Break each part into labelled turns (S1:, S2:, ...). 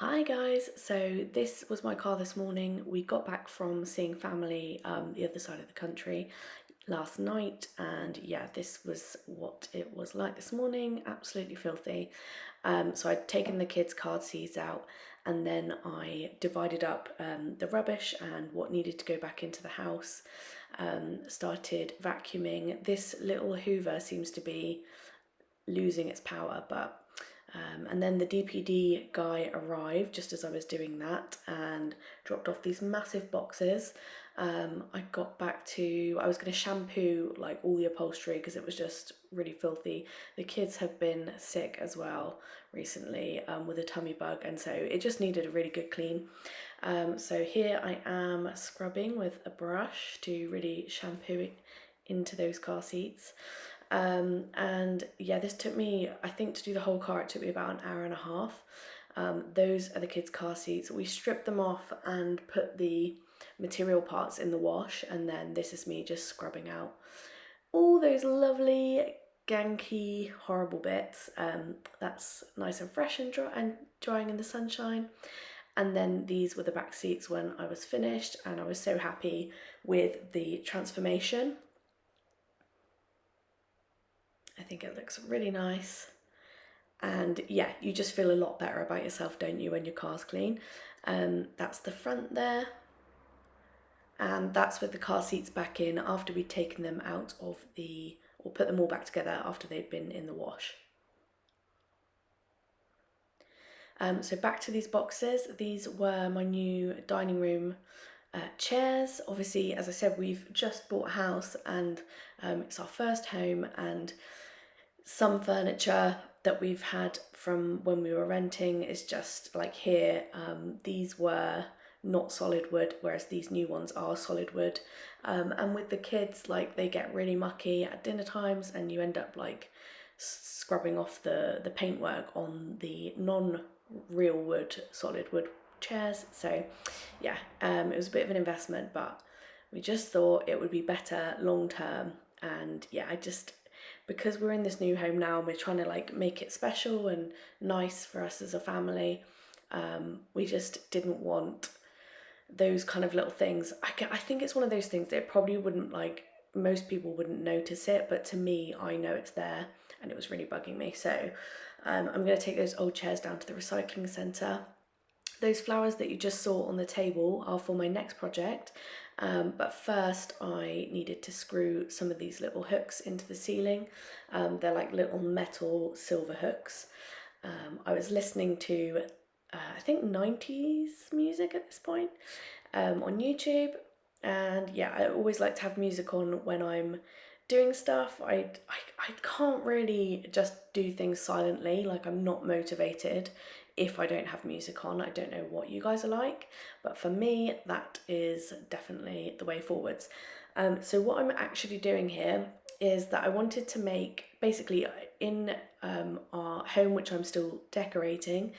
S1: Hi guys, so this was my car this morning. We got back from seeing family the other side of the country last night, and yeah, this was what it was like this morning. Absolutely filthy. So I'd taken the kids' card seats out, and then I divided up the rubbish and what needed to go back into the house. Started vacuuming. This little Hoover seems to be losing its power, but and then the DPD guy arrived just as I was doing that and dropped off these massive boxes. I got back to, I was going to shampoo like all the upholstery because it was just really filthy. The kids have been sick as well recently with a tummy bug, and so it just needed a really good clean. So here I am scrubbing with a brush to really shampoo it into those car seats. And yeah, this took me, I think to do the whole car, it took me about an hour and a half. Those are the kids' car seats. We stripped them off and put the material parts in the wash, and then this is me just scrubbing out all those lovely, ganky, horrible bits. That's nice and fresh and drying in the sunshine. And then these were the back seats when I was finished, and I was so happy with the transformation. I think it looks really nice. And yeah, you just feel a lot better about yourself, don't you, when your car's clean. That's the front there. And that's with the car seats back in after we'd taken them out of or put them all back together after they'd been in the wash. So back to these boxes. These were my new dining room chairs. Obviously, as I said, we've just bought a house, and it's our first home, and some furniture that we've had from when we were renting is just like here. These were not solid wood, whereas these new ones are solid wood. And with the kids, like they get really mucky at dinner times, and you end up like scrubbing off the paintwork on the non-real wood, solid wood chairs. So yeah, it was a bit of an investment, but we just thought it would be better long term. And yeah, because we're in this new home now and we're trying to like make it special and nice for us as a family, we just didn't want those kind of little things. I think it's one of those things that probably wouldn't, like, most people wouldn't notice it, but to me, I know it's there, and it was really bugging me. So I'm going to take those old chairs down to the recycling centre. Those flowers that you just saw on the table are for my next project, but first I needed to screw some of these little hooks into the ceiling. They're like little metal silver hooks. I was listening to, I think, 90s music at this point on YouTube, and yeah, I always like to have music on when I'm doing stuff. I can't really just do things silently, like I'm not motivated if I don't have music on. I don't know what you guys are like, but for me, that is definitely the way forwards. So what I'm actually doing here is that I wanted to make, basically in our home, which I'm still decorating,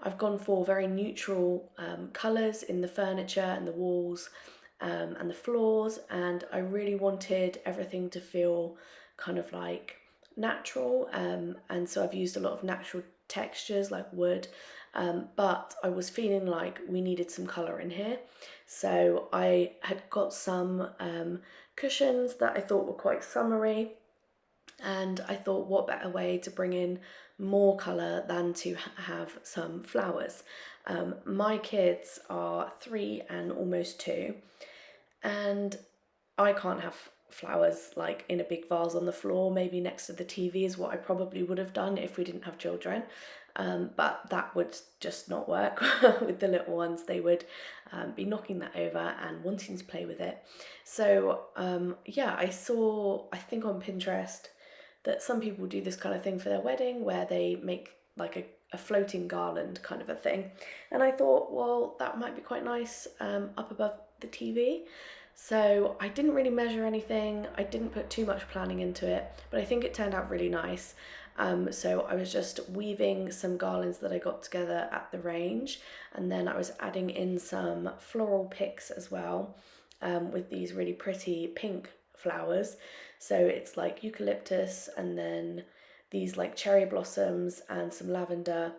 S1: I've gone for very neutral colours in the furniture and the walls and the floors, and I really wanted everything to feel kind of like natural, and so I've used a lot of natural textures like wood, but I was feeling like we needed some colour in here. So I had got some cushions that I thought were quite summery, and I thought what better way to bring in more colour than to have some flowers. My kids are 3 and almost 2, and I can't have flowers like in a big vase on the floor. Maybe next to the TV is what I probably would have done if we didn't have children. But that would just not work with the little ones. They would be knocking that over and wanting to play with it. So yeah, I think on Pinterest that some people do this kind of thing for their wedding where they make like a floating garland kind of a thing. And I thought, well, that might be quite nice up above the TV. So I didn't really measure anything, I didn't put too much planning into it, but I think it turned out really nice. So I was just weaving some garlands that I got together at the range, and then I was adding in some floral picks as well, with these really pretty pink flowers. So it's like eucalyptus and then these like cherry blossoms and some lavender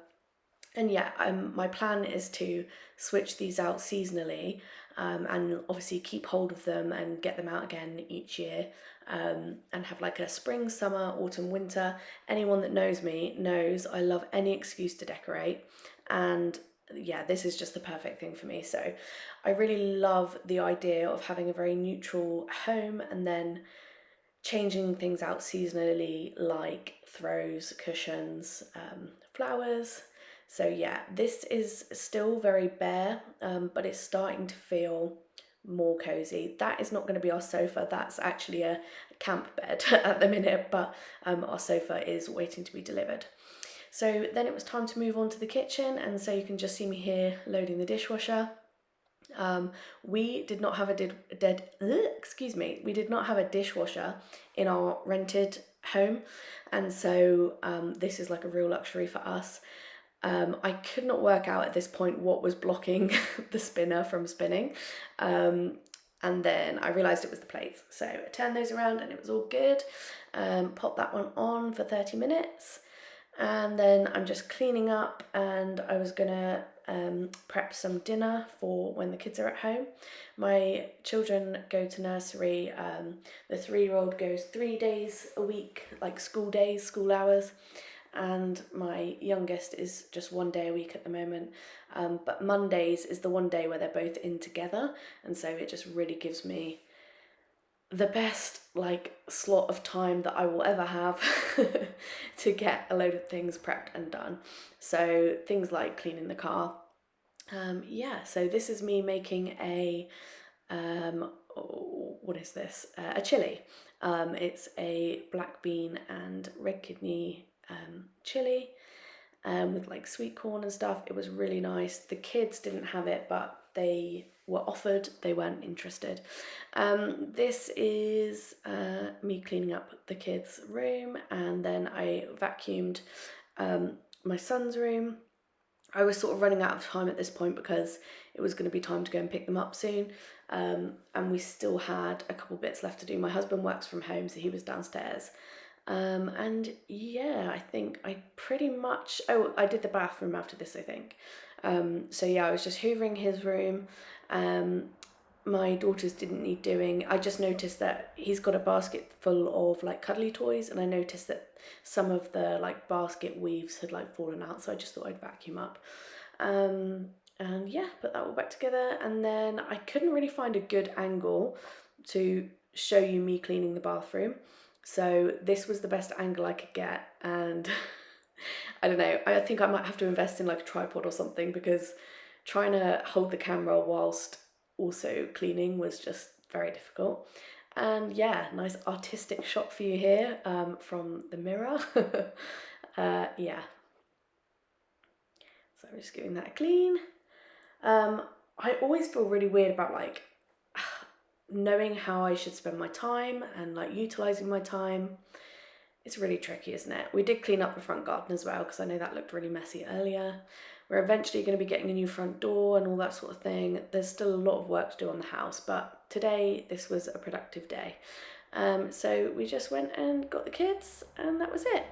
S1: And yeah, my plan is to switch these out seasonally, and obviously keep hold of them and get them out again each year, and have like a spring, summer, autumn, winter. Anyone that knows me knows I love any excuse to decorate, and yeah, this is just the perfect thing for me. So I really love the idea of having a very neutral home and then changing things out seasonally, like throws, cushions, flowers. So yeah, this is still very bare, but it's starting to feel more cozy. That is not going to be our sofa. That's actually a camp bed at the minute, but our sofa is waiting to be delivered. So then it was time to move on to the kitchen, and so you can just see me here loading the dishwasher. We did not have we did not have a dishwasher in our rented home, and so this is like a real luxury for us. I could not work out at this point what was blocking the spinner from spinning, and then I realised it was the plates, so I turned those around and it was all good. Popped that one on for 30 minutes, and then I'm just cleaning up, and I was gonna prep some dinner for when the kids are at home. My children go to nursery. The 3-year-old goes 3 days a week, like school days, school hours, and my youngest is just 1 day a week at the moment. But Mondays is the one day where they're both in together, and so it just really gives me the best like slot of time that I will ever have to get a load of things prepped and done. So things like cleaning the car. Yeah, so this is me making a what is this? A chili. It's a black bean and red kidney chili, with like sweet corn and stuff. It was really nice. The kids didn't have it, but they were offered, they weren't interested. This is me cleaning up the kids' room, and then I vacuumed my son's room. I was sort of running out of time at this point because it was going to be time to go and pick them up soon, and we still had a couple bits left to do. My husband works from home, so he was downstairs. And yeah, I think I pretty much, oh, I did the bathroom after this, I think. So yeah, I was just hoovering his room. My daughters didn't need doing. I just noticed that he's got a basket full of like cuddly toys, and I noticed that some of the like basket weaves had like fallen out, so I just thought I'd vacuum up. And yeah, put that all back together, and then I couldn't really find a good angle to show you me cleaning the bathroom. So this was the best angle I could get, and I don't know, I think I might have to invest in like a tripod or something, because trying to hold the camera whilst also cleaning was just very difficult. And yeah, nice artistic shot for you here, from the mirror. Yeah, so I'm just giving that a clean. I always feel really weird about like knowing how I should spend my time and like utilising my time. It's really tricky, isn't it? We did clean up the front garden as well, because I know that looked really messy earlier. We're eventually going to be getting a new front door and all that sort of thing. There's still a lot of work to do on the house, but today this was a productive day. So we just went and got the kids, and that was it.